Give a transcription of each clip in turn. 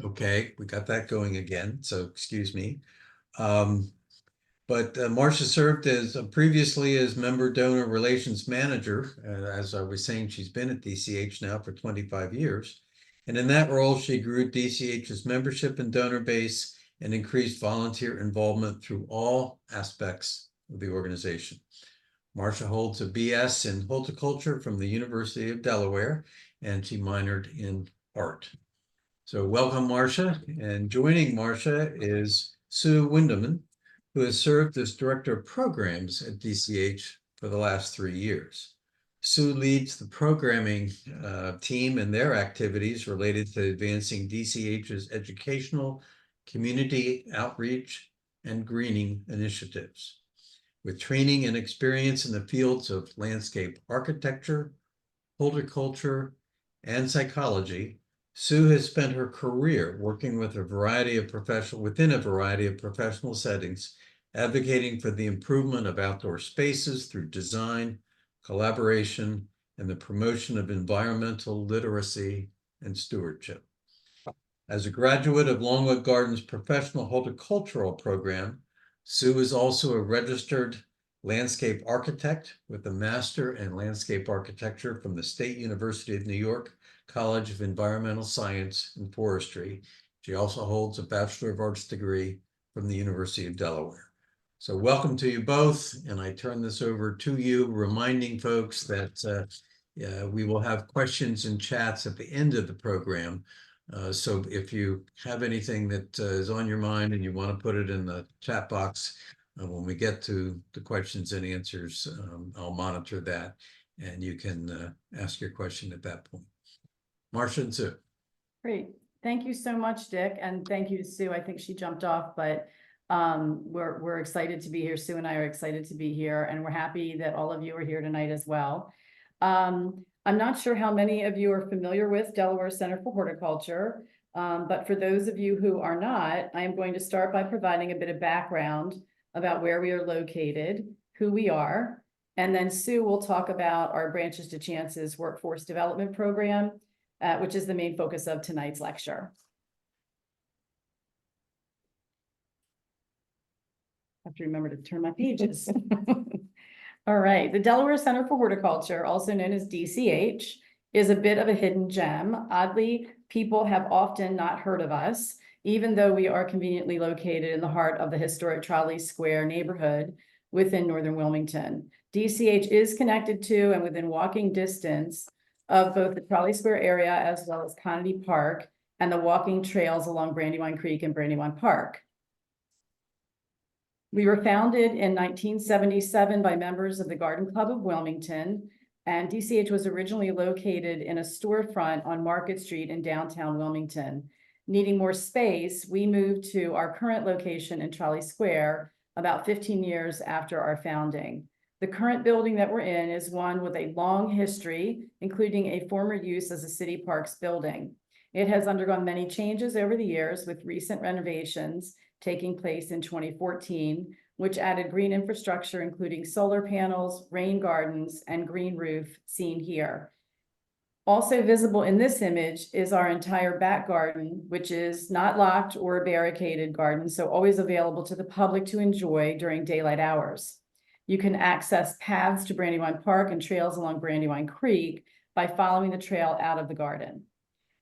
Okay, we got that going again, so excuse me. But Marcia served as previously as member donor relations manager. As I was saying, she's been at DCH now for 25 years. And in that role, she grew DCH's membership and donor base and increased volunteer involvement through all aspects of the organization. Marcia holds a BS in horticulture from the University of Delaware, and she minored in art. So welcome, Marcia. And joining Marcia is Sue Wyndham, who has served as Director of Programs at DCH for the last 3 years. Sue leads the programming team and their activities related to advancing DCH's educational, community outreach, and greening initiatives. With training and experience in the fields of landscape architecture, horticulture, and psychology, Sue has spent her career working with within a variety of professional settings, advocating for the improvement of outdoor spaces through design, collaboration, and the promotion of environmental literacy and stewardship. As a graduate of Longwood Gardens' professional horticultural program, Sue is also a registered landscape architect with a master in landscape architecture from the State University of New York College of Environmental Science and Forestry. She also holds a Bachelor of Arts degree from the University of Delaware. So welcome to you both, and I turn this over to you, reminding folks that we will have questions and chats at the end of the program. So if you have anything that is on your mind and you want to put it in the chat box, when we get to the questions and answers, I'll monitor that, and you can ask your question at that point. Marcia and Sue. Great. Thank you so much, Dick, and thank you to Sue. I think she jumped off, but we're excited to be here. Sue and I are excited to be here, and we're happy that all of you are here tonight as well. I'm not sure how many of you are familiar with Delaware Center for Horticulture, but for those of you who are not, I am going to start by providing a bit of background about where we are located, who we are, and then Sue will talk about our Branches to Chances workforce development program, which is the main focus of tonight's lecture. I have to remember to turn my pages. All right, the Delaware Center for Horticulture, also known as DCH, is a bit of a hidden gem. Oddly, people have often not heard of us, even though we are conveniently located in the heart of the historic Trolley Square neighborhood within northern Wilmington. DCH is connected to and within walking distance of both the Trolley Square area as well as Conity Park and the walking trails along Brandywine Creek and Brandywine Park. We were founded in 1977 by members of the Garden Club of Wilmington, and DCH was originally located in a storefront on Market Street in downtown Wilmington. Needing more space, we moved to our current location in Trolley Square about 15 years after our founding. The current building that we're in is one with a long history, including a former use as a city parks building. It has undergone many changes over the years, with recent renovations taking place in 2014, which added green infrastructure, including solar panels, rain gardens, and green roof seen here. Also visible in this image is our entire back garden, which is not locked or a barricaded garden, so always available to the public to enjoy during daylight hours. You can access paths to Brandywine Park and trails along Brandywine Creek by following the trail out of the garden.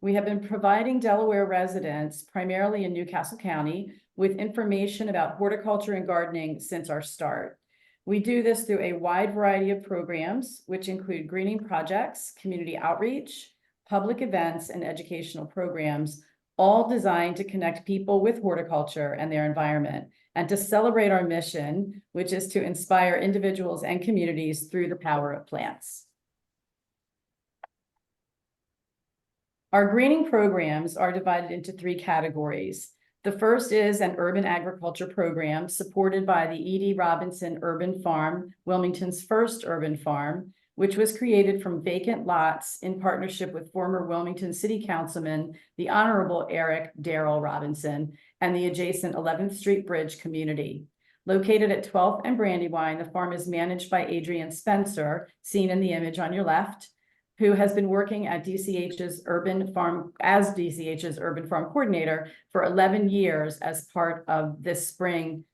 We have been providing Delaware residents, primarily in Newcastle County, with information about horticulture and gardening since our start. We do this through a wide variety of programs, which include greening projects, community outreach, public events, and educational programs, all designed to connect people with horticulture and their environment, and to celebrate our mission, which is to inspire individuals and communities through the power of plants. Our greening programs are divided into 3 categories. The first is an urban agriculture program supported by the E.D. Robinson Urban Farm, Wilmington's first urban farm, which was created from vacant lots in partnership with former Wilmington City Councilman, the Honorable Eric Darrell Robinson, and the adjacent 11th Street Bridge community. Located at 12th and Brandywine, the farm is managed by Adrian Spencer, seen in the image on your left. who has been working at DCH's urban farm coordinator for 11 years as part of this spring.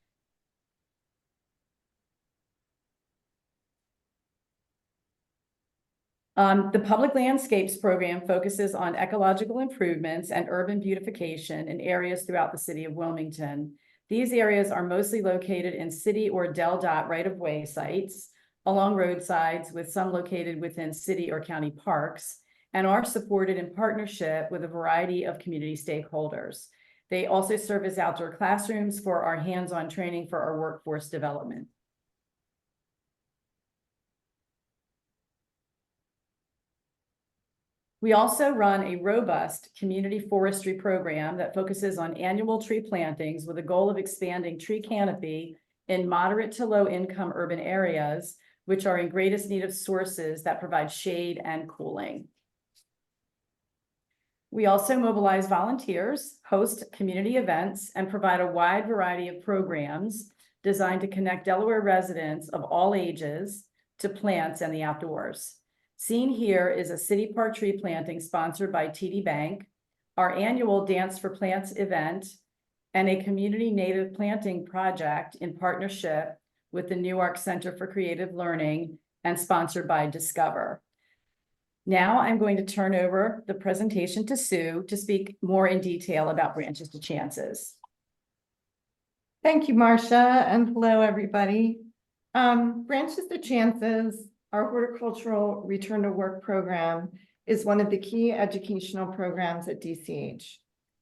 The Public Landscapes Program focuses on ecological improvements and urban beautification in areas throughout the city of Wilmington. These areas are mostly located in city or DelDOT right-of-way sites, along roadsides, with some located within city or county parks, and are supported in partnership with a variety of community stakeholders. They also serve as outdoor classrooms for our hands-on training for our workforce development. We also run a robust community forestry program that focuses on annual tree plantings with a goal of expanding tree canopy in moderate to low income urban areas, which are in greatest need of sources that provide shade and cooling. We also mobilize volunteers, host community events, and provide a wide variety of programs designed to connect Delaware residents of all ages to plants and the outdoors. Seen here is a city park tree planting sponsored by TD Bank, our annual Dance for Plants event, and a community native planting project in partnership with the Newark Center for Creative Learning and sponsored by Discover. Now I'm going to turn over the presentation to Sue to speak more in detail about Branches to Chances. Thank you, Marcia, and hello, everybody. Branches to Chances, our horticultural return to work program, is one of the key educational programs at DCH.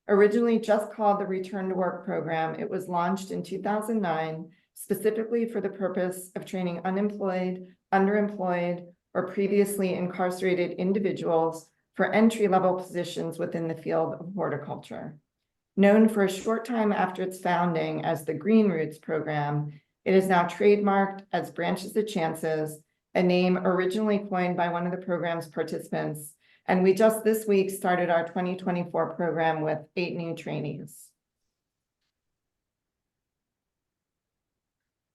Originally just called the Return to Work Program, it was launched in 2009 specifically for the purpose of training unemployed, underemployed, or previously incarcerated individuals for entry-level positions within the field of horticulture. Known for a short time after its founding as the Green Roots Program, it is now trademarked as Branches to Chances, a name originally coined by one of the program's participants, and we just this week started our 2024 program with 8 new trainees.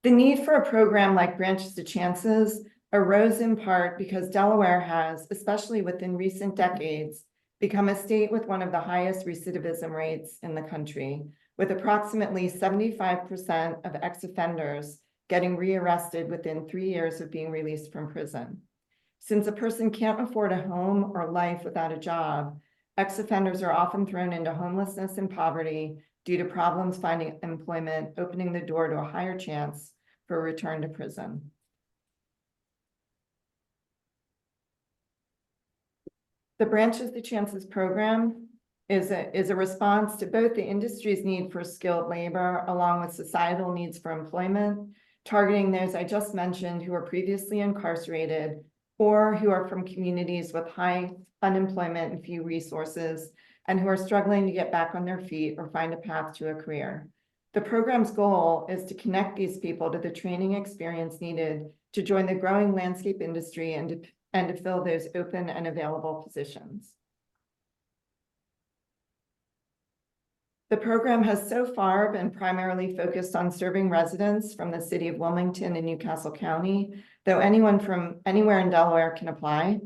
The need for a program like Branches to Chances arose in part because Delaware has, especially within recent decades, become a state with one of the highest recidivism rates in the country, with approximately 75% of ex-offenders getting rearrested within 3 years of being released from prison. Since a person can't afford a home or life without a job, ex-offenders are often thrown into homelessness and poverty due to problems finding employment, opening the door to a higher chance for a return to prison. The Branches to Chances program is a response to both the industry's need for skilled labor along with societal needs for employment, targeting those I just mentioned who are previously incarcerated or who are from communities with high unemployment and few resources and who are struggling to get back on their feet or find a path to a career. The program's goal is to connect these people to the training experience needed to join the growing landscape industry and to fill those open and available positions. The program has so far been primarily focused on serving residents from the city of Wilmington and Newcastle County, though anyone from anywhere in Delaware can apply.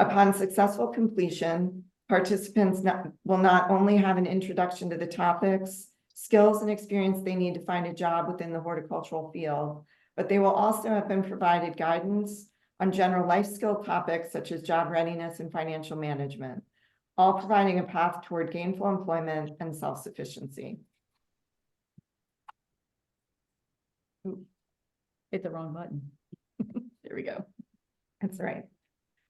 Upon successful completion, participants will not only have an introduction to the topics, skills, and experience they need to find a job within the horticultural field, but they will also have been provided guidance on general life skill topics such as job readiness and financial management, all providing a path toward gainful employment and self-sufficiency. Hit the wrong button. There we go. That's right.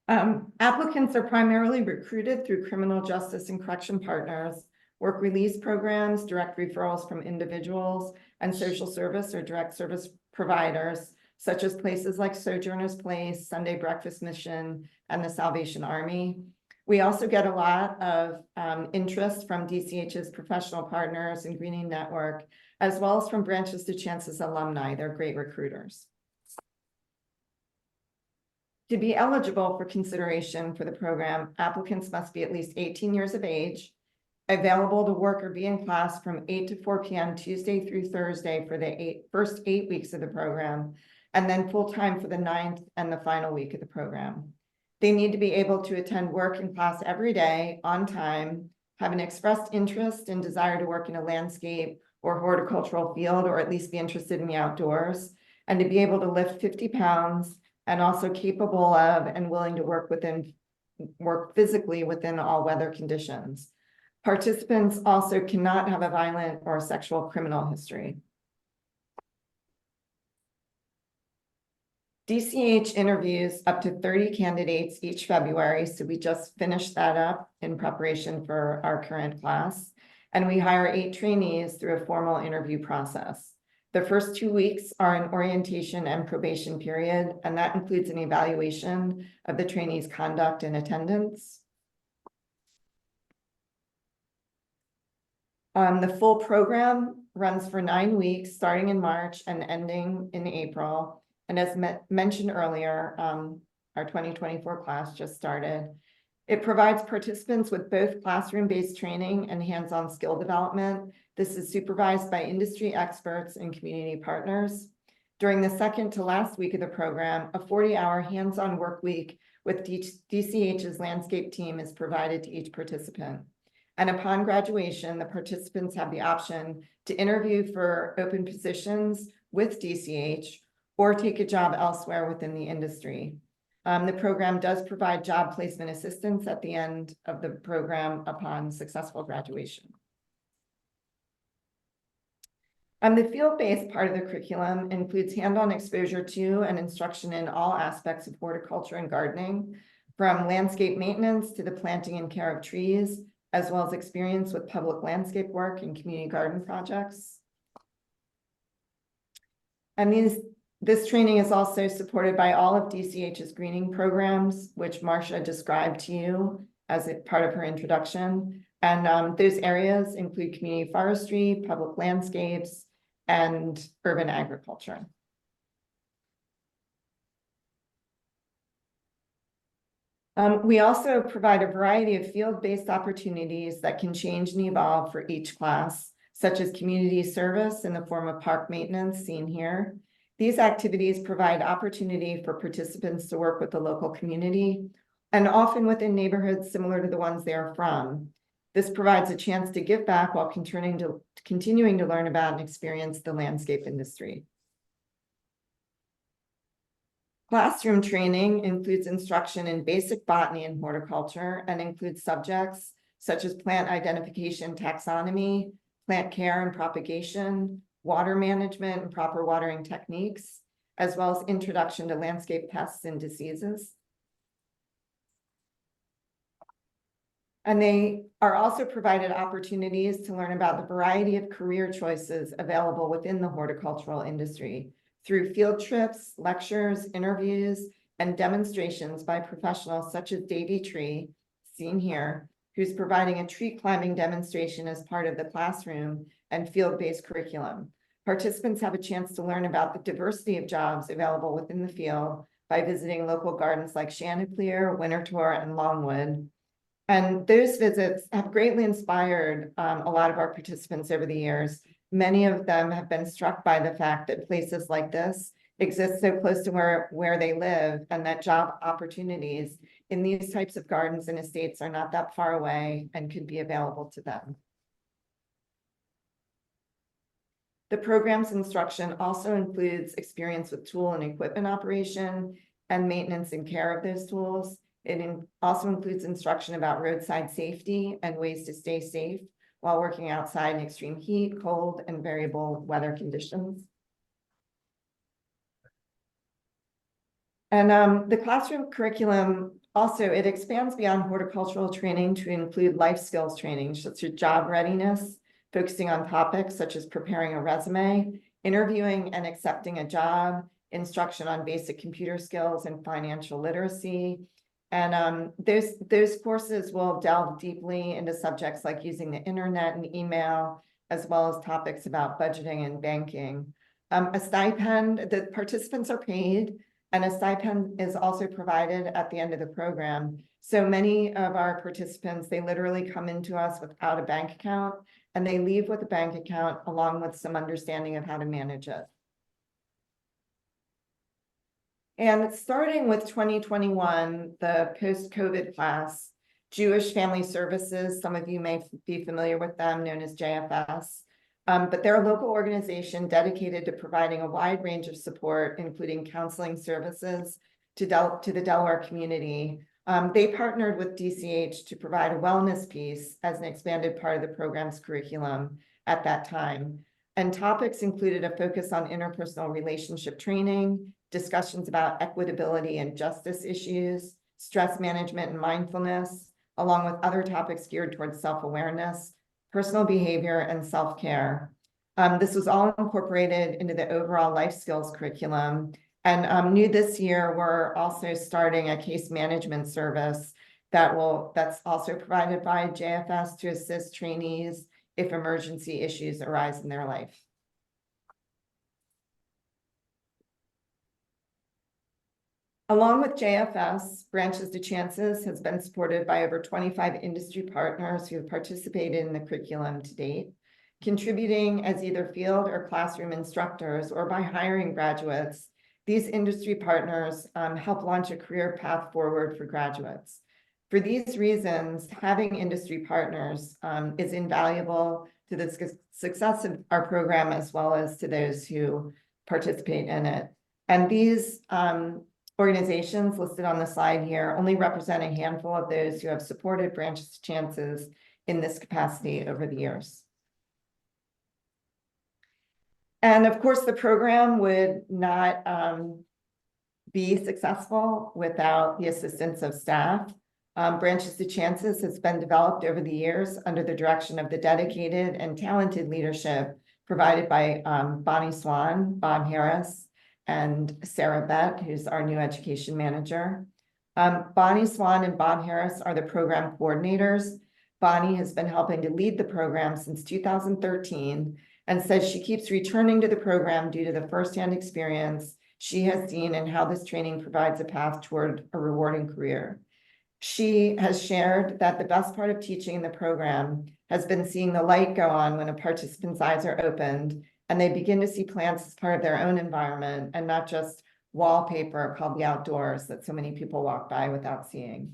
Applicants are primarily recruited through criminal justice and correction partners, work release programs, direct referrals from individuals, and social service or direct service providers, such as places like Sojourner's Place, Sunday Breakfast Mission, and the Salvation Army. We also get a lot of interest from DCH's professional partners and Greening Network, as well as from Branches to Chances alumni. They're great recruiters. To be eligible for consideration for the program, applicants must be at least 18 years of age, available to work or be in class from 8 to 4 p.m. Tuesday through Thursday for the first 8 weeks of the program, and then full-time for the 9th and the final week of the program. They need to be able to attend work and class every day on time, have an expressed interest and desire to work in a landscape or horticultural field, or at least be interested in the outdoors, and to be able to lift 50 pounds, and also capable of and willing to work physically within all weather conditions. Participants also cannot have a violent or sexual criminal history. DCH interviews up to 30 candidates each February, so we just finished that up in preparation for our current class. And we hire 8 trainees through a formal interview process. The first 2 weeks are an orientation and probation period, and that includes an evaluation of the trainees' conduct and attendance. The full program runs for 9 weeks, starting in March and ending in April. And as mentioned earlier, our 2024 class just started. It provides participants with both classroom-based training and hands-on skill development. This is supervised by industry experts and community partners. During the second to last week of the program, a 40-hour hands-on work week with DCH's landscape team is provided to each participant. And upon graduation, the participants have the option to interview for open positions with DCH or take a job elsewhere within the industry. The program does provide job placement assistance at the end of the program upon successful graduation. The field-based part of the curriculum includes hands-on exposure to and instruction in all aspects of horticulture and gardening, from landscape maintenance to the planting and care of trees, as well as experience with public landscape work and community garden projects. And this training is also supported by all of DCH's greening programs, which Marcia described to you as a part of her introduction. And those areas include community forestry, public landscapes, and urban agriculture. We also provide a variety of field-based opportunities that can change and evolve for each class, such as community service in the form of park maintenance seen here. These activities provide opportunity for participants to work with the local community and often within neighborhoods similar to the ones they are from. This provides a chance to give back while continuing to learn about and experience the landscape industry. Classroom training includes instruction in basic botany and horticulture and includes subjects such as plant identification, taxonomy, plant care and propagation, water management and proper watering techniques, as well as introduction to landscape pests and diseases. And they are also provided opportunities to learn about the variety of career choices available within the horticultural industry through field trips, lectures, interviews, and demonstrations by professionals such as Davey Tree, seen here, who's providing a tree climbing demonstration as part of the classroom and field-based curriculum. Participants have a chance to learn about the diversity of jobs available within the field by visiting local gardens like Chanticleer, Winterthur, and Longwood. And those visits have greatly inspired a lot of our participants over the years. Many of them have been struck by the fact that places like this exist so close to where they live, and that job opportunities in these types of gardens and estates are not that far away and could be available to them. The program's instruction also includes experience with tool and equipment operation and maintenance and care of those tools. It also includes instruction about roadside safety and ways to stay safe while working outside in extreme heat, cold, and variable weather conditions. And the classroom curriculum also, it expands beyond horticultural training to include life skills training, such as job readiness, focusing on topics such as preparing a resume, interviewing and accepting a job, instruction on basic computer skills and financial literacy. And those courses will delve deeply into subjects like using the internet and email, as well as topics about budgeting and banking. A stipend, the participants are paid, and a stipend is also provided at the end of the program. So many of our participants, they literally come into us without a bank account, and they leave with a bank account along with some understanding of how to manage it. And starting with 2021, the post-COVID class, Jewish Family Services, some of you may be familiar with them, known as JFS. But they're a local organization dedicated to providing a wide range of support, including counseling services to the Delaware community. They partnered with DCH to provide a wellness piece as an expanded part of the program's curriculum at that time. And topics included a focus on interpersonal relationship training, discussions about equitability and justice issues, stress management and mindfulness, along with other topics geared towards self-awareness, personal behavior, and self-care. This was all incorporated into the overall life skills curriculum. And new this year, we're also starting a case management service that's also provided by JFS to assist trainees if emergency issues arise in their life. Along with JFS, Branches to Chances has been supported by over 25 industry partners who have participated in the curriculum to date, contributing as either field or classroom instructors or by hiring graduates. These industry partners help launch a career path forward for graduates. For these reasons, having industry partners is invaluable to the success of our program as well as to those who participate in it. And these organizations listed on the slide here only represent a handful of those who have supported Branches to Chances in this capacity over the years. And of course, the program would not be successful without the assistance of staff. Branches to Chances has been developed over the years under the direction of the dedicated and talented leadership provided by Bonnie Swan, Bob Harris, and Sarah Bett, who's our new education manager. Bonnie Swan and Bob Harris are the program coordinators. Bonnie has been helping to lead the program since 2013 and says she keeps returning to the program due to the firsthand experience she has seen and how this training provides a path toward a rewarding career. She has shared that the best part of teaching in the program has been seeing the light go on when a participant's eyes are opened and they begin to see plants as part of their own environment and not just wallpaper called the outdoors that so many people walk by without seeing.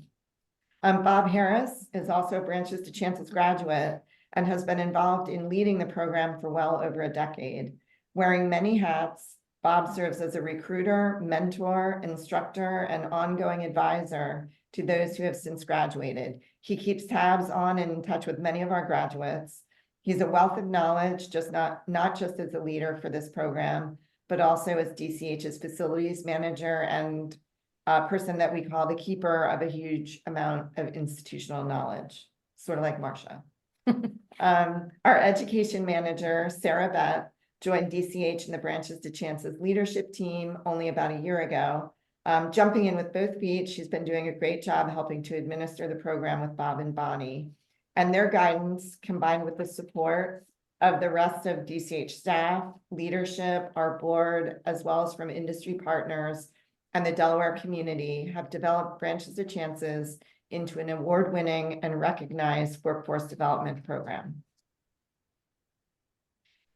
Bob Harris is also a Branches to Chances graduate and has been involved in leading the program for well over a decade. Wearing many hats, Bob serves as a recruiter, mentor, instructor, and ongoing advisor to those who have since graduated. He keeps tabs on and in touch with many of our graduates. He's a wealth of knowledge, not just as a leader for this program, but also as DCH's facilities manager and a person that we call the keeper of a huge amount of institutional knowledge, sort of like Marcia. Our education manager, Sarah Bett, joined DCH in the Branches to Chances leadership team only about a year ago. Jumping in with both feet, she's been doing a great job helping to administer the program with Bob and Bonnie. And their guidance, combined with the support of the rest of DCH staff, leadership, our board, as well as from industry partners and the Delaware community, have developed Branches to Chances into an award-winning and recognized workforce development program.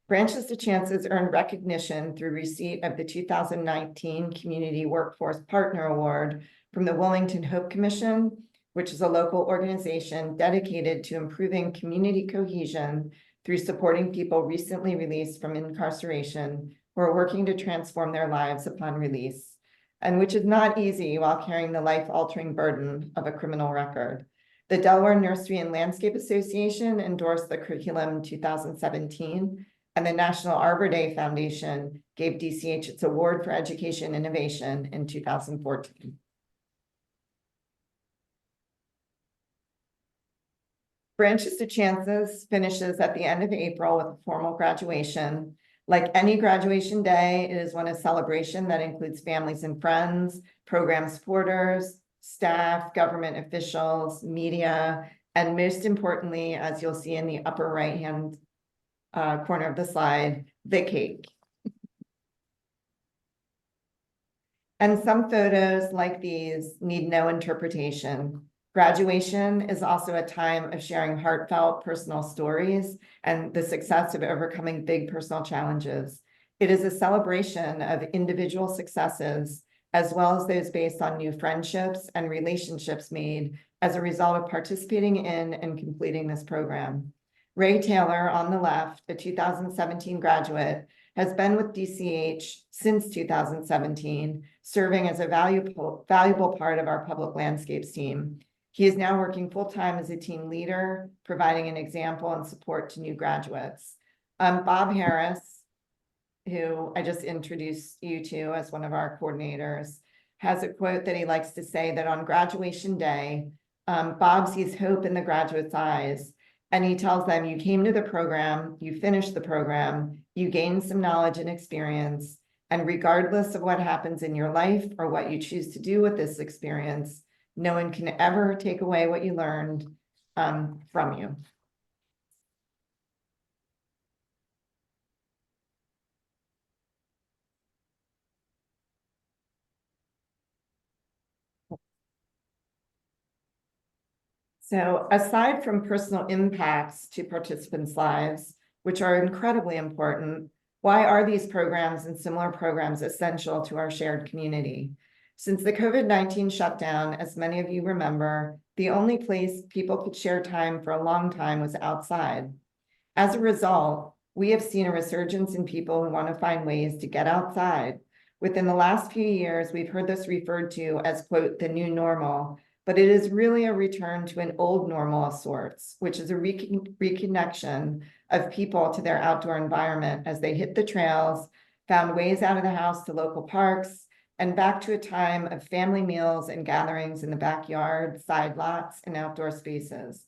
Branches to Chances earned recognition through receipt of the 2019 Community Workforce Partner Award from the Wilmington Hope Commission, which is a local organization dedicated to improving community cohesion through supporting people recently released from incarceration who are working to transform their lives upon release, and which is not easy while carrying the life-altering burden of a criminal record. The Delaware Nursery and Landscape Association endorsed the curriculum in 2017, and the National Arbor Day Foundation gave DCH its Award for Education Innovation in 2014. Branches to Chances finishes at the end of April with a formal graduation. Like any graduation day, it is one of celebration that includes families and friends, program supporters, staff, government officials, media, and most importantly, as you'll see in the upper right-hand corner of the slide, the cake. And some photos like these need no interpretation. Graduation is also a time of sharing heartfelt personal stories and the success of overcoming big personal challenges. It is a celebration of individual successes as well as those based on new friendships and relationships made as a result of participating in and completing this program. Ray Taylor, on the left, a 2017 graduate, has been with DCH since 2017, serving as a valuable part of our public landscapes team. He is now working full-time as a team leader, providing an example and support to new graduates. Bob Harris, who I just introduced you to as one of our coordinators, has a quote that he likes to say that on graduation day, Bob sees hope in the graduates' eyes, and he tells them, you came to the program, you finished the program, you gained some knowledge and experience, and regardless of what happens in your life or what you choose to do with this experience, no one can ever take away what you learned from you. So aside from personal impacts to participants' lives, which are incredibly important, why are these programs and similar programs essential to our shared community? Since the COVID-19 shutdown, as many of you remember, the only place people could share time for a long time was outside. As a result, we have seen a resurgence in people who want to find ways to get outside. Within the last few years, we've heard this referred to as, quote, the new normal, but it is really a return to an old normal of sorts, which is a reconnection of people to their outdoor environment as they hit the trails, found ways out of the house to local parks, and back to a time of family meals and gatherings in the backyard, side lots, and outdoor spaces,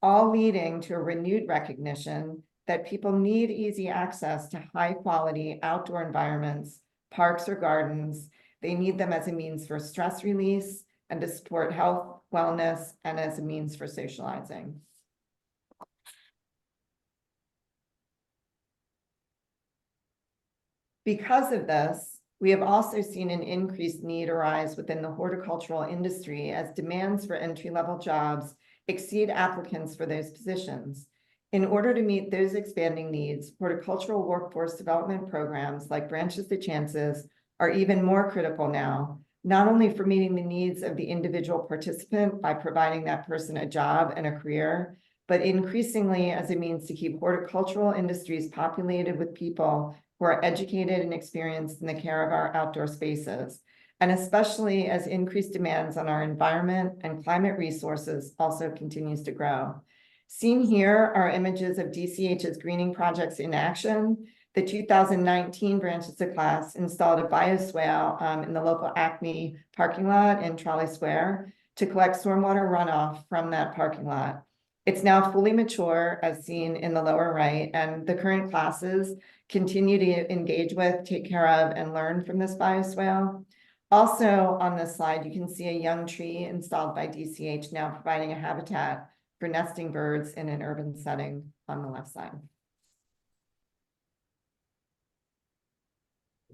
all leading to a renewed recognition that people need easy access to high-quality outdoor environments, parks or gardens. They need them as a means for stress release and to support health, wellness, and as a means for socializing. Because of this, we have also seen an increased need arise within the horticultural industry as demands for entry-level jobs exceed applicants for those positions. In order to meet those expanding needs, horticultural workforce development programs like Branches to Chances are even more critical now, not only for meeting the needs of the individual participant by providing that person a job and a career, but increasingly as a means to keep horticultural industries populated with people who are educated and experienced in the care of our outdoor spaces, and especially as increased demands on our environment and climate resources also continues to grow. Seen here are images of DCH's greening projects in action. The 2019 Branches to Class installed a bioswale in the local Acme parking lot in Trolley Square to collect stormwater runoff from that parking lot. It's now fully mature, as seen in the lower right, and the current classes continue to engage with, take care of, and learn from this bioswale. Also on this slide, you can see a young tree installed by DCH now providing a habitat for nesting birds in an urban setting on the left side.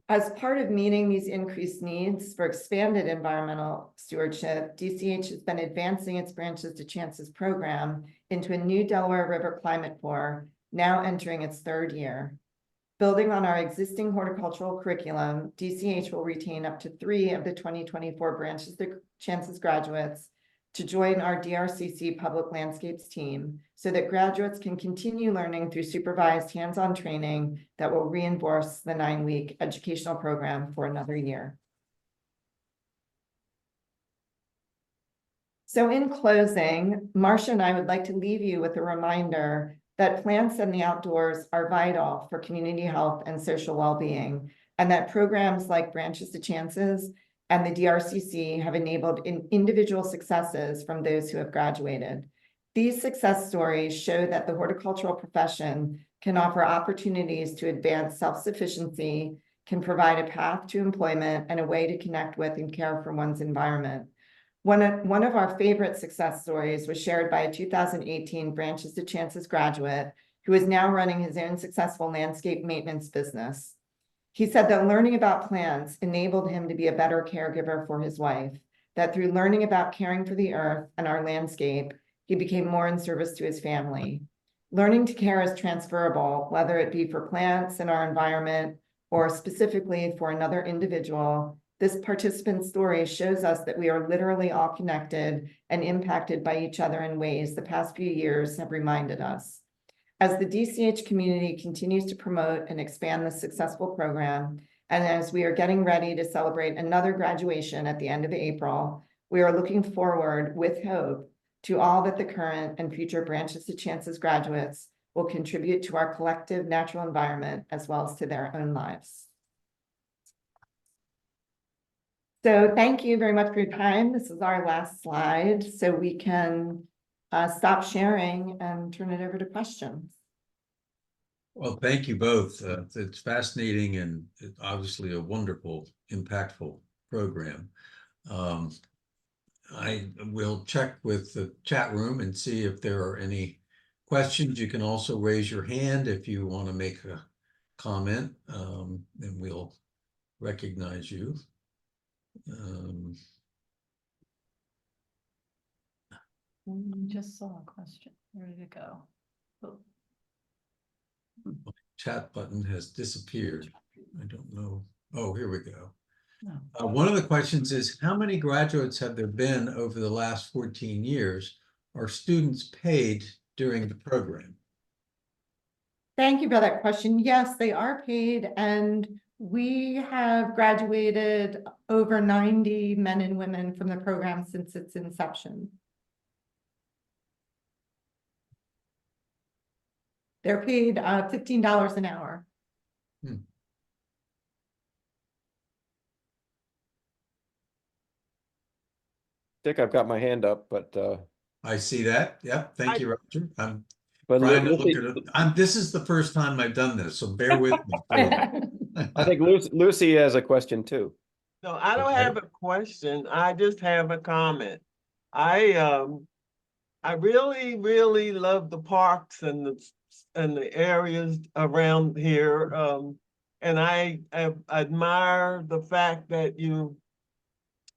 As part of meeting these increased needs for expanded environmental stewardship, DCH has been advancing its Branches to Chances program into a new Delaware River Climate Corps, now entering its third year. Building on our existing horticultural curriculum, DCH will retain up to 3 of the 2024 Branches to Chances graduates to join our DRCC Public Landscapes team so that graduates can continue learning through supervised hands-on training that will reinforce the 9-week educational program for another year. So in closing, Marcia and I would like to leave you with a reminder that plants and the outdoors are vital for community health and social well-being, and that programs like Branches to Chances and the DRCC have enabled individual successes from those who have graduated. These success stories show that the horticultural profession can offer opportunities to advance self-sufficiency, can provide a path to employment, and a way to connect with and care for one's environment. One of our favorite success stories was shared by a 2018 Branches to Chances graduate who is now running his own successful landscape maintenance business. He said that learning about plants enabled him to be a better caregiver for his wife, that through learning about caring for the earth and our landscape, he became more in service to his family. Learning to care is transferable, whether it be for plants in our environment or specifically for another individual, This participant story shows us that we are literally all connected and impacted by each other in ways the past few years have reminded us. As the DCH community continues to promote and expand this successful program, and as we are getting ready to celebrate another graduation at the end of April, we are looking forward with hope to all that the current and future Branches to Chances graduates will contribute to our collective natural environment as well as to their own lives. So thank you very much for your time. This is our last slide, so we can stop sharing and turn it over to questions. Well, thank you both. It's fascinating and obviously a wonderful, impactful program. I will check with the chat room and see if there are any questions. You can also raise your hand if you want to make a comment, and we'll recognize you. Just saw a question. Where did it go? Oh. Chat button has disappeared. I don't know. Oh, here we go. No. One of the questions is, how many graduates have there been over the last 14 years? Are students paid during the program? Thank you for that question. Yes, they are paid, and we have graduated over 90 men and women from the program since its inception. They're paid $15 an hour. Dick, I've got my hand up, but I see that. Yeah, thank you, Roger. I'm but trying to Lucy, look at it. This is the first time I've done this, so bear with me. I think Lucy has a question too. No, I don't Okay. have a question. I just have a comment. I really, really love the parks and the areas around here. And I admire the fact that you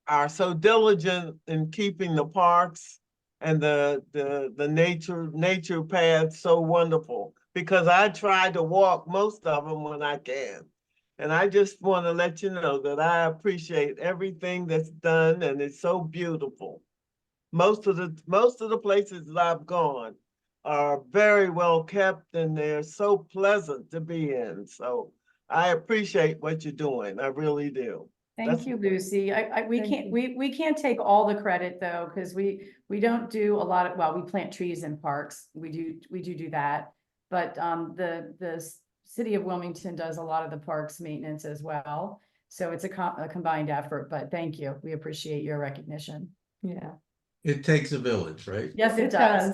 are so diligent in keeping the parks and the nature paths so wonderful, because I try to walk most of them when I can. And I just want to let you know that I appreciate everything that's done, and it's so beautiful. Most of the places that I've gone are very well kept, and they're so pleasant to be in. So I appreciate what you're doing. I really do. Thank you, Lucy. We can't take all the credit though, because we don't do a lot of, well, we plant trees in parks. We do that. But the city of Wilmington does a lot of the parks maintenance as well. So it's a combined effort, but thank you. We appreciate your recognition. Yeah. It takes a village, right? Yes, it It does.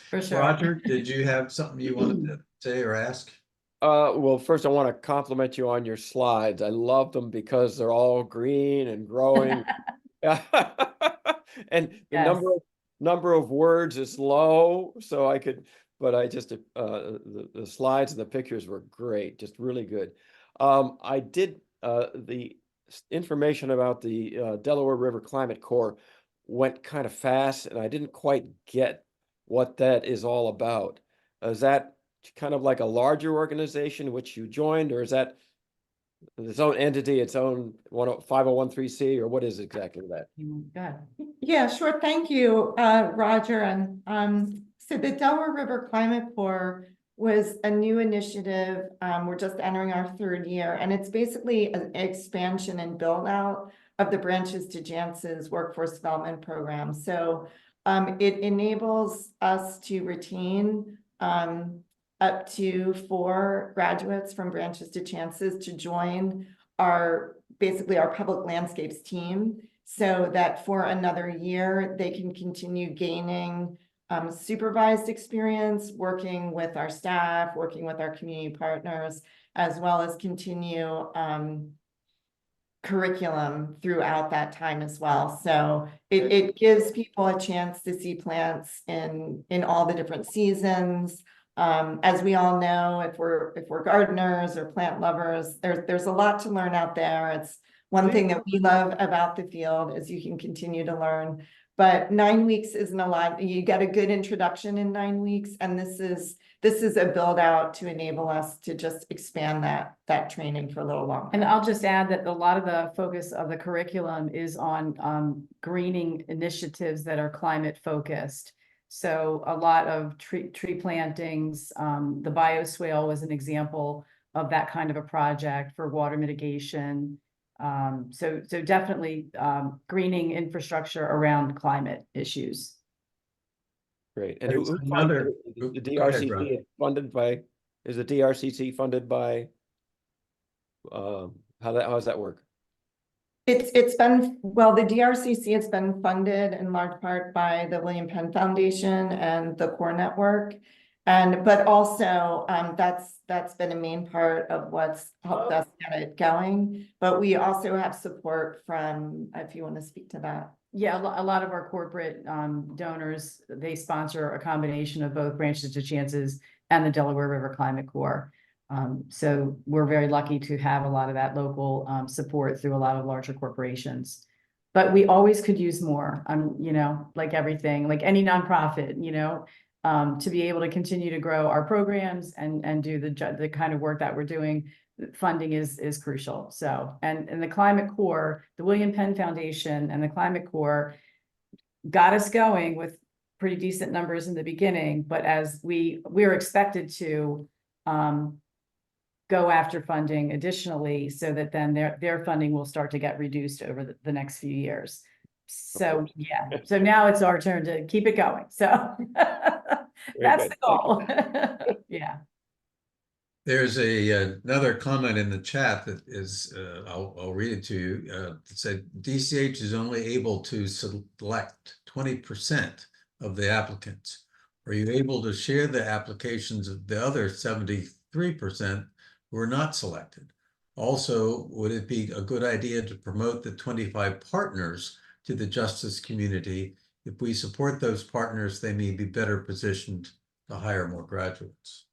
For sure. Roger, did you have something you wanted to say or ask? Well, first I want to compliment you on your slides. I love them because they're all green and growing. And the Yes. number of words is low, so I could, but I just the slides and the pictures were great, just really good. I did the information about the Delaware River Climate Corps went kind of fast, and I didn't quite get what that is all about. Is that kind of like a larger organization which you joined, or is that its own entity, its own 5013C, or what is exactly that? Good. Yeah, sure. Thank you, Roger. And so the Delaware River Climate Corps was a new initiative. We're just entering our third year, and it's basically an expansion and build out of the Branches to Chances workforce development program. So it enables us to retain up to 4 graduates from Branches to Chances to join basically our public landscapes team, so that for another year, they can continue gaining supervised experience, working with our staff, working with our community partners, as well as continue curriculum throughout that time as well. So it gives people a chance to see plants in all the different seasons. As we all know, if we're gardeners or plant lovers, there's a lot to learn out there. It's one thing that we love about the field is you can continue to learn But 9 weeks isn't a lot. You get a good introduction in 9 weeks, and this is a build out to enable us to just expand that training for a little longer. And I'll just add that a lot of the focus of the curriculum is on greening initiatives that are climate focused. So a lot of tree plantings, the bioswale was an example of that kind of a project for water mitigation. So definitely greening infrastructure around climate issues. Great. And There's who another- funded the Go ahead, Rob. DRCC funded by, is the DRCC funded by, how does that work? It's been, well, the DRCC has been funded in large part by the William Penn Foundation and the Core Network. But also, that's been a main part of what's helped us get it going. But we also have support from, if you want to speak to that. Yeah, a lot of our corporate donors, they sponsor a combination of both Branches to Chances and the Delaware River Climate Corps. So we're very lucky to have a lot of that local support through a lot of larger corporations. But we always could use more, you know, like everything, like any nonprofit, you know, to be able to continue to grow our programs and do the kind of work that we're doing. Funding is crucial. So, and the Climate Corps, the William Penn Foundation and the Climate Corps got us going with pretty decent numbers in the beginning, but as we were expected to go after funding additionally, so that then their funding will start to get reduced over the next few years. So yeah, so now it's our turn to keep it going. So that's good. the goal. Yeah. There's another comment in the chat that is, I'll read it to you. It said DCH is only able to select 20% of the applicants. Are you able to share the applications of the other 73% who are not selected? Also, would it be a good idea to promote the 25 partners to the justice community? If we support those partners, they may be better positioned to hire more graduates.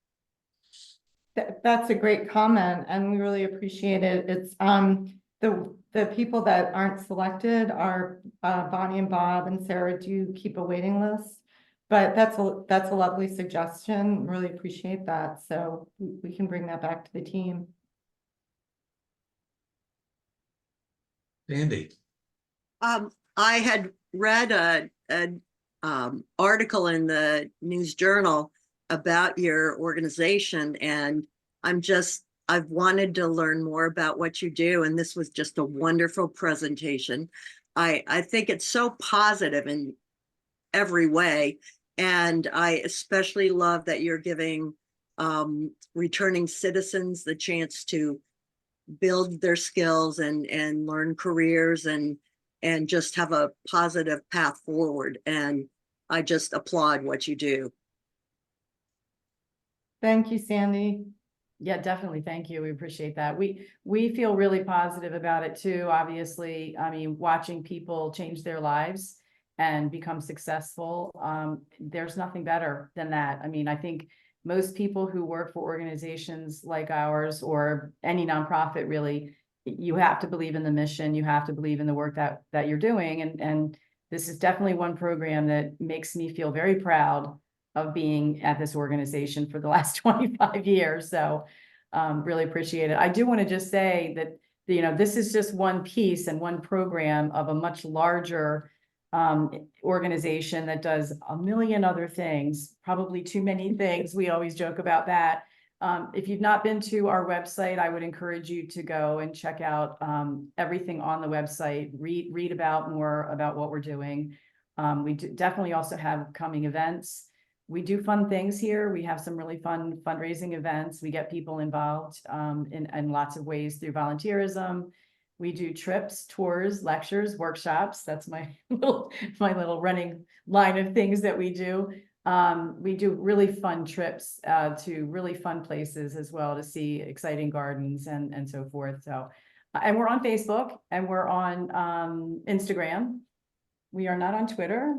That's a great comment, and we really appreciate it. It's the people that aren't selected are Bonnie and Bob and Sarah do keep a waiting list, but that's a lovely suggestion. Really appreciate that. So we can bring that back to the team. Andy. I had read an article in the News Journal about your organization, and I've wanted to learn more about what you do, and this was just a wonderful presentation. I think it's so positive in every way, and I especially love that you're giving returning citizens the chance to build their skills and learn careers and just have a positive path forward. And I just applaud what you do. Thank you, Sandy. Yeah, definitely. Thank you. We appreciate that. We feel really positive about it too. Obviously, I mean, watching people change their lives and become successful, there's nothing better than that. I mean, I think most people who work for organizations like ours or any nonprofit, really, you have to believe in the mission. You have to believe in the work that you're doing. And this is definitely one program that makes me feel very proud of being at this organization for the last 25 years. So really appreciate it. I do want to just say that, you know, this is just one piece and one program of a much larger organization that does a million other things, probably too many things. We always joke about that. If you've not been to our website, I would encourage you to go and check out everything on the website, read about more about what we're doing. We definitely also have coming events. We do fun things here. We have some really fun fundraising events. We get people involved in lots of ways through volunteerism. We do trips, tours, lectures, workshops. That's my little running line of things that we do. We do really fun trips to really fun places as well to see exciting gardens and so forth. So, and we're on Facebook and we're on Instagram. We are not on Twitter.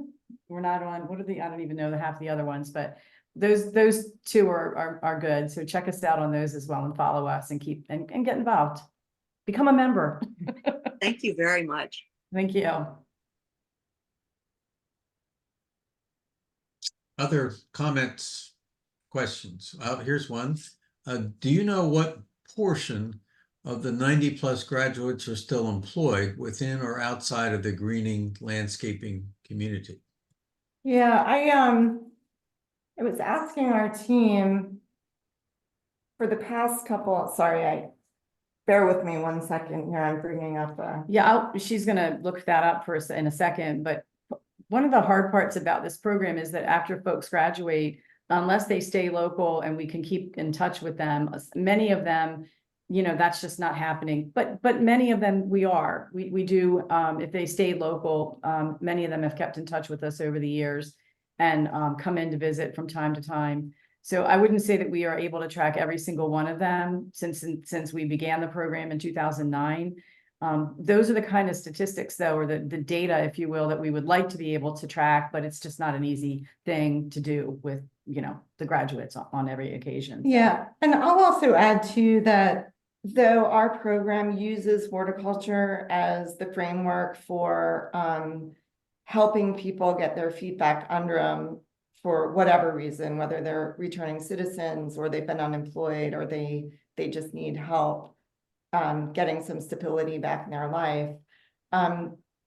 We're not on, I don't even know half the other ones, but those two are good. So check us out on those as well and follow us and and get involved. Become a member. Thank you very much. Thank you. Other comments, questions? Here's one. Do you know what portion of the 90+ graduates are still employed within or outside of the greening landscaping community? Yeah, I was asking our team for the past couple, bear with me 1 second here, I'm bringing up Yeah, she's gonna look that up for us in a second, but one of the hard parts about this program is that after folks graduate, unless they stay local and we can keep in touch with them, many of them, that's just not happening. But many of them we are. We do, if they stay local, many of them have kept in touch with us over the years and come in to visit from time to time. So I wouldn't say that we are able to track every single one of them since we began the program in 2009. Those are the kind of statistics, though, or the data, if you will, that we would like to be able to track, but it's just not an easy thing to do with, the graduates on every occasion. Yeah, and I'll also add too that though our program uses horticulture as the framework for helping people get their feedback under them for whatever reason, whether they're returning citizens or they've been unemployed or they just need help getting some stability back in their life.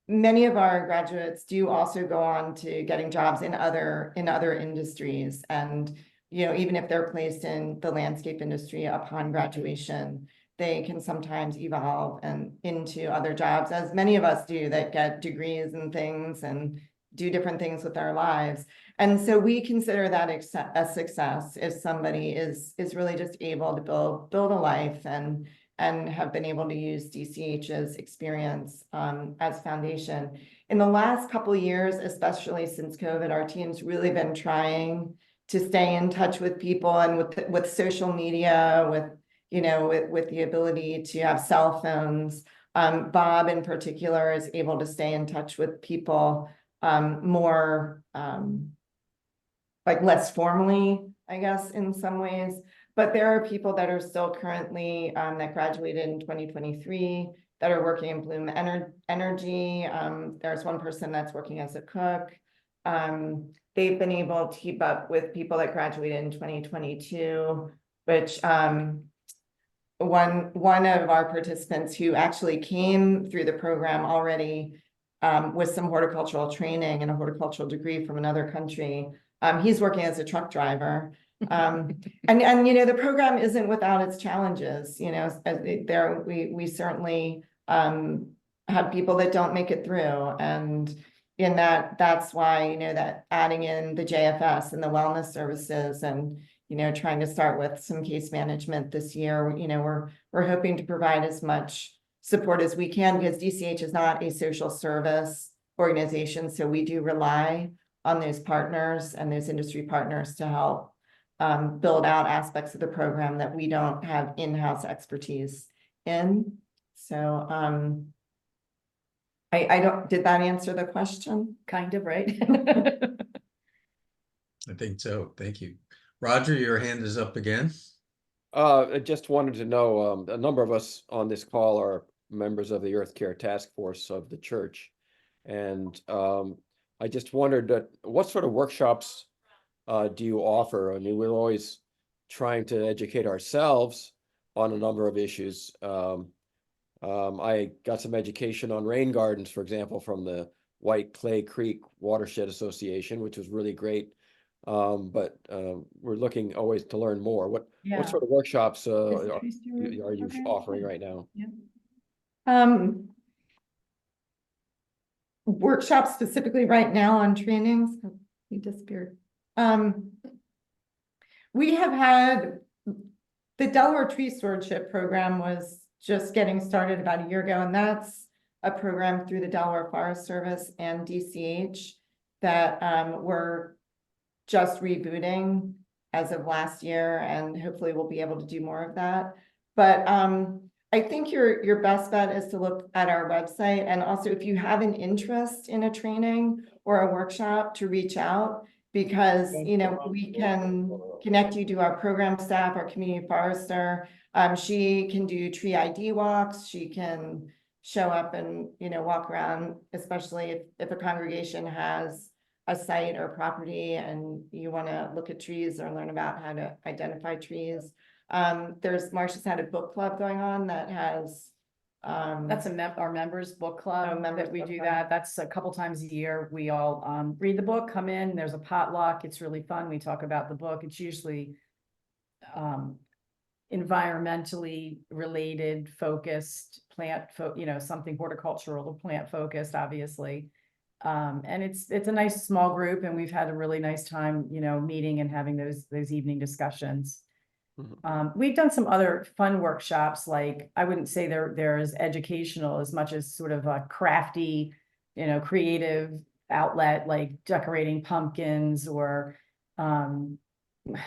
Many of our graduates do also go on to getting jobs in other industries. And, even if they're placed in the landscape industry upon graduation, they can sometimes evolve and into other jobs, as many of us do that get degrees and things and do different things with our lives. And so we consider that a success if somebody is really just able to build a life and have been able to use DCH's experience as foundation. In the last couple of years, especially since COVID, our team's really been trying to stay in touch with people, and with social media, with the ability to have cell phones. Bob in particular is able to stay in touch with people more less formally, I guess, in some ways. But there are people that are still currently that graduated in 2023 that are working in Bloom Energy. There's one person that's working as a cook. They've been able to keep up with people that graduated in 2022, which one of our participants who actually came through the program already with some horticultural training and a horticultural degree from another country. He's working as a truck driver. And the program isn't without its challenges. We certainly have people that don't make it through, and in that's why that adding in the JFS and the wellness services, and trying to start with some case management this year. We're hoping to provide as much support as we can, because DCH is not a social service organization, so we do rely on those partners and those industry partners to help build out aspects of the program that we don't have in-house expertise in. So did that answer the question? Kind of, right? I think so. Thank you. Roger, your hand is up again. I just wanted to know, a number of us on this call are members of the Earth Care Task Force of the church. And I just wondered what sort of workshops do you offer? I mean, we're always trying to educate ourselves on a number of issues. I got some education on rain gardens, for example, from the White Clay Creek Watershed Association, which was really great. But we're looking always to learn more. What sort of workshops are you offering right now? Workshops specifically right now on trainings. He disappeared. We have had the Delaware Tree Stewardship Program was just getting started about a year ago, and that's a program through the Delaware Forest Service and DCH that we're just rebooting as of last year, and hopefully we'll be able to do more of that. But I think your best bet is to look at our website, and also if you have an interest in a training or a workshop, to reach out, because we can connect you to our program staff, our community forester. She can do tree ID walks. She can show up and walk around, especially if a congregation has a site or property and you want to look at trees or learn about how to identify trees. Marcia's had a book club going on that has, That's our members book club members that we book do club. that. That's a couple times a year. We all read the book, come in, there's a potluck. It's really fun. We talk about the book. It's usually environmentally related, focused, something horticultural, plant focused, obviously. And it's a nice small group, and we've had a really nice time, meeting and having those evening discussions. We've done some other fun workshops, like I wouldn't say they're as educational as much as sort of a crafty, creative outlet, like decorating pumpkins or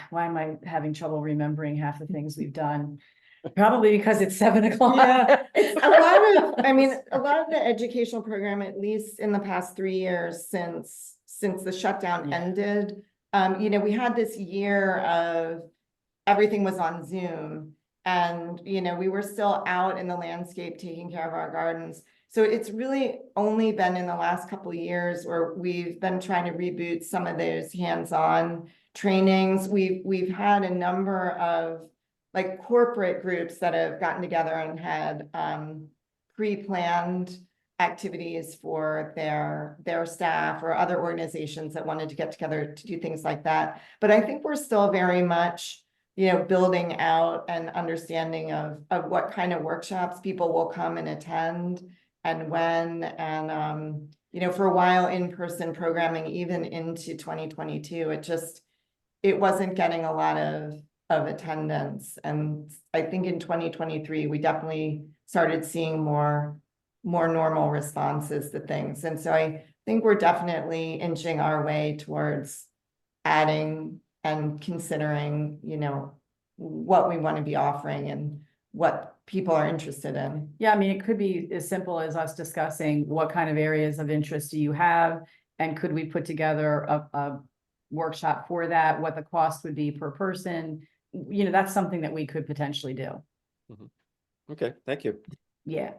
why am I having trouble remembering half the things we've done? Probably because it's 7:00. Yeah, it's a lot of the educational program, at least in the past 3 years since the shutdown Yeah. ended. We had this year of everything was on Zoom and, we were still out in the landscape taking care of our gardens. So it's really only been in the last couple of years where we've been trying to reboot some of those hands-on trainings. We've had a number of like corporate groups that have gotten together and had pre-planned activities for their staff or other organizations that wanted to get together to do things like that. But I think we're still very much, building out an understanding of what kind of workshops people will come and attend and when, and for a while in-person programming, even into 2022, it wasn't getting a lot of attendance. And I think in 2023, we definitely started seeing more normal responses to things. And so I think we're definitely inching our way towards adding and considering, what we want to be offering and what people are interested in. Yeah, I mean, it could be as simple as us discussing what kind of areas of interest do you have, and could we put together a workshop for that, what the cost would be per person. That's something that we could potentially do. Okay, thank you. Yeah.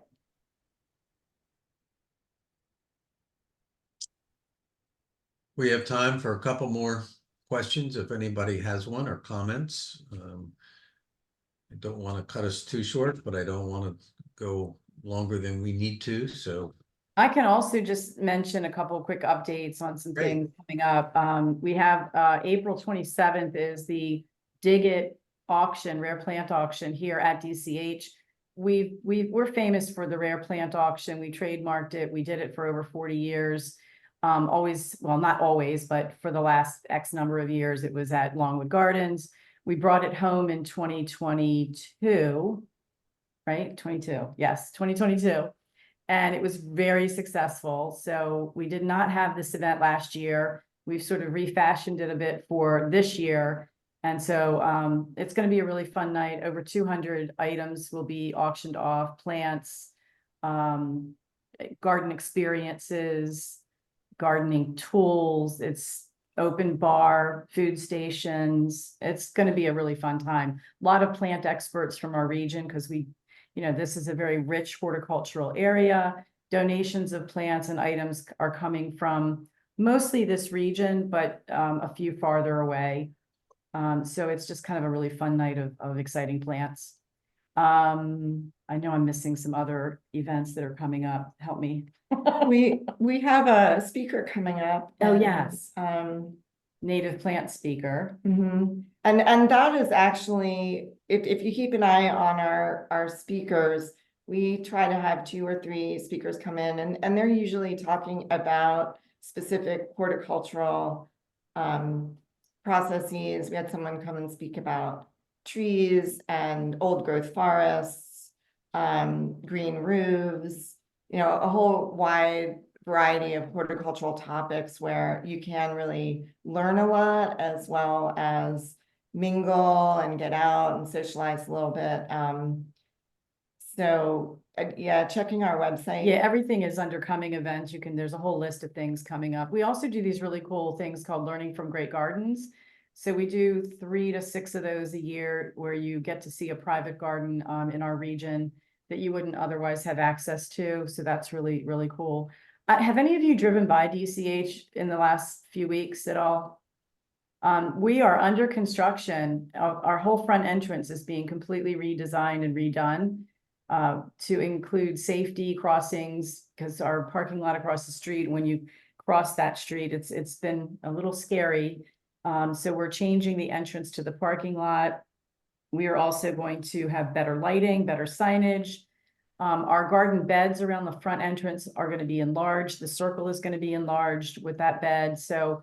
We have time for a couple more questions if anybody has one or comments. I don't want to cut us too short, but I don't want to go longer than we need to, so. I can also just mention a couple of quick updates on some Great. things coming up. We have April 27th is the Dig It auction, rare plant auction here at DCH. We're famous for the rare plant auction. We trademarked it. We did it for over 40 years. Always, well, not always, but for the last X number of years, it was at Longwood Gardens. We brought it home in 2022, right? 22, yes, 2022. And it was very successful. So we did not have this event last year. We've sort of refashioned it a bit for this year. And so it's going to be a really fun night. Over 200 items will be auctioned off, plants, garden experiences, gardening tools. It's open bar, food stations. It's going to be a really fun time. A lot of plant experts from our region, because this is a very rich horticultural area. Donations of plants and items are coming from mostly this region, but a few farther away. So it's just kind of a really fun night of exciting plants. I know I'm missing some other events that are coming up. Help me. We have a speaker coming up. Oh, and, yes. Native plant speaker. And that is actually, if you keep an eye on our speakers, we try to have 2 or 3 speakers come in, and they're usually talking about specific horticultural processes. We had someone come and speak about trees and old growth forests, green roofs, a whole wide variety of horticultural topics where you can really learn a lot as well as mingle and get out and socialize a little bit. So yeah, checking our website. Yeah, everything is under coming events. There's a whole list of things coming up. We also do these really cool things called Learning from Great Gardens. So we do 3 to 6 of those a year where you get to see a private garden in our region that you wouldn't otherwise have access to. So that's really, really cool. Have any of you driven by DCH in the last few weeks at all? We are under construction. Our whole front entrance is being completely redesigned and redone to include safety crossings, because our parking lot across the street, when you cross that street, it's been a little scary. So we're changing the entrance to the parking lot. We are also going to have better lighting, better signage. Our garden beds around the front entrance are going to be enlarged. The circle is going to be enlarged with that bed. So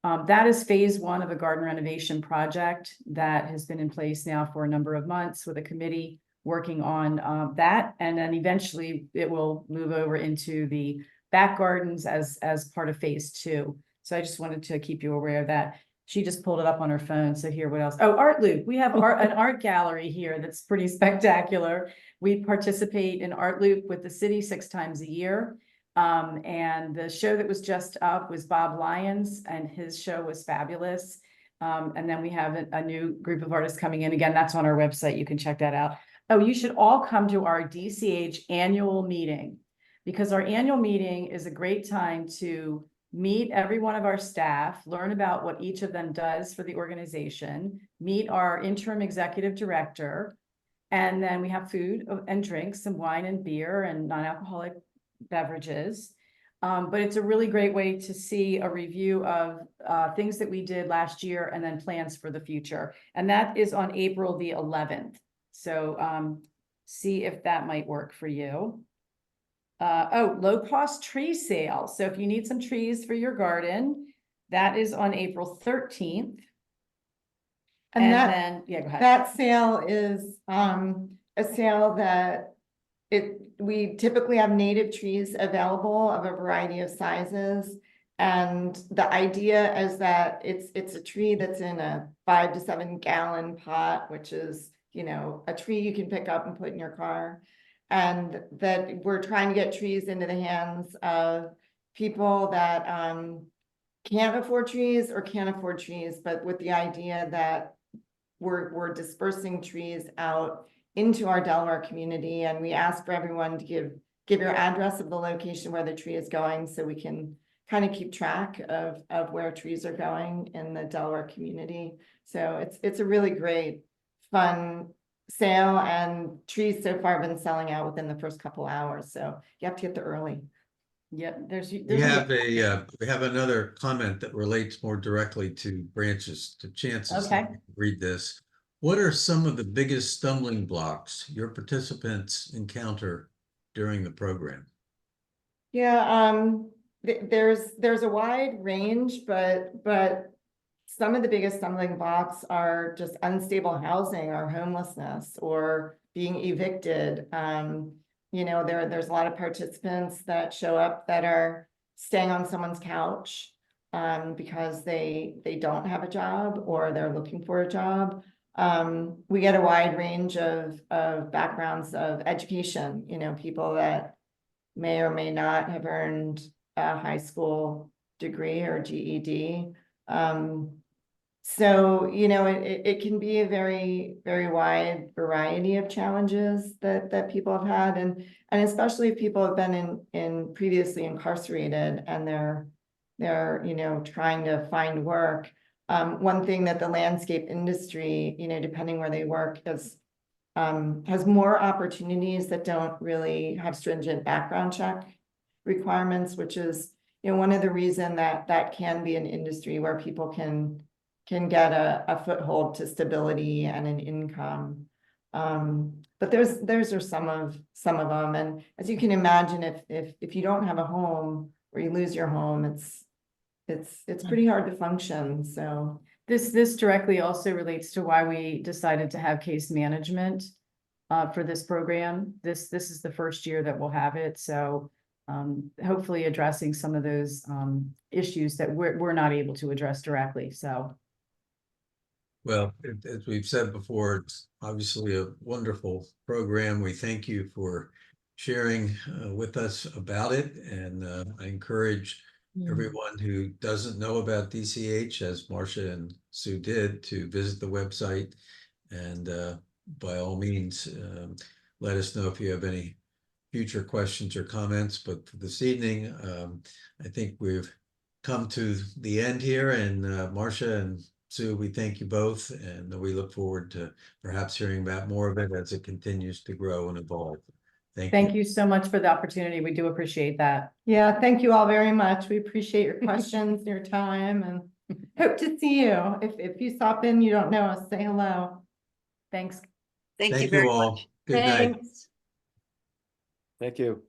that is phase one of a garden renovation project that has been in place now for a number of months with a committee working on that. And then eventually it will move over into the back gardens as part of phase two. So I just wanted to keep you aware of that. She just pulled it up on her phone. So here, what else? Oh, Art Loop. We have an art gallery here that's pretty spectacular. We participate in Art Loop with the city 6 times a year. And the show that was just up was Bob Lyons, and his show was fabulous. And then we have a new group of artists coming in. Again, that's on our website. You can check that out. Oh, you should all come to our DCH annual meeting, because our annual meeting is a great time to meet every one of our staff, learn about what each of them does for the organization, meet our interim executive director, and then we have food and drinks, some wine and beer and non-alcoholic beverages. But it's a really great way to see a review of things that we did last year and then plans for the future. And that is on April the 11th. So see if that might work for you. Low cost tree sale. So if you need some trees for your garden, that is on April 13th. And that, then, yeah, go ahead. that sale is a sale that we typically have native trees available of a variety of sizes. And the idea is that it's a tree that's in a 5 to 7 gallon pot, which is, you know, a tree you can pick up and put in your car. And that we're trying to get trees into the hands of people that can't afford trees or can't afford trees, but with the idea that we're dispersing trees out into our Delaware community. And we ask for everyone to give your address of the location where the tree is going, so we can kind of keep track of where trees are going in the Delaware community. So it's a really great, fun sale, and trees so far have been selling out within the first couple hours. So you have to get there early. Yep, We have another comment that relates more directly to Branch's, to Chance's. Okay. Read this. What are some of the biggest stumbling blocks your participants encounter during the program? Yeah, there's a wide range, but some of the biggest stumbling blocks are just unstable housing or homelessness or being evicted. You know, there's a lot of participants that show up that are staying on someone's couch because they don't have a job or they're looking for a job. We get a wide range of backgrounds of education, you know, people that may or may not have earned a high school degree or GED. So, you know, it can be a very, very wide variety of challenges that people have had. And especially if people have been in previously incarcerated and they're, you know, trying to find work. One thing that the landscape industry, you know, depending where they work, has more opportunities that don't really have stringent background check requirements, which is, you know, one of the reasons that can be an industry where people can get a foothold to stability and an income. But those are some of them. And as you can imagine, if you don't have a home or you lose your home, it's pretty hard to function. So this directly also relates to why we decided to have case management for this program. This is the first year that we'll have it. So hopefully addressing some of those issues that we're not able to address directly. So. Well, as we've said before, it's obviously a wonderful program. We thank you for sharing with us about it. And I encourage everyone who doesn't know about DCH, as Marcia and Sue did, to visit the website. And by all means, let us know if you have any future questions or comments, but for this evening, I think we've come to the end here, and Marcia and Sue, we thank you both, and we look forward to perhaps hearing about more of it as it continues to grow and evolve. Thank you so much for the opportunity. We do appreciate that. Yeah, thank you all very much. We appreciate your questions, your time, and hope to see you. If you stop in, you don't know us, say hello. Thanks. Thank you Thank very you all. much. Good night. Thanks. Thank you.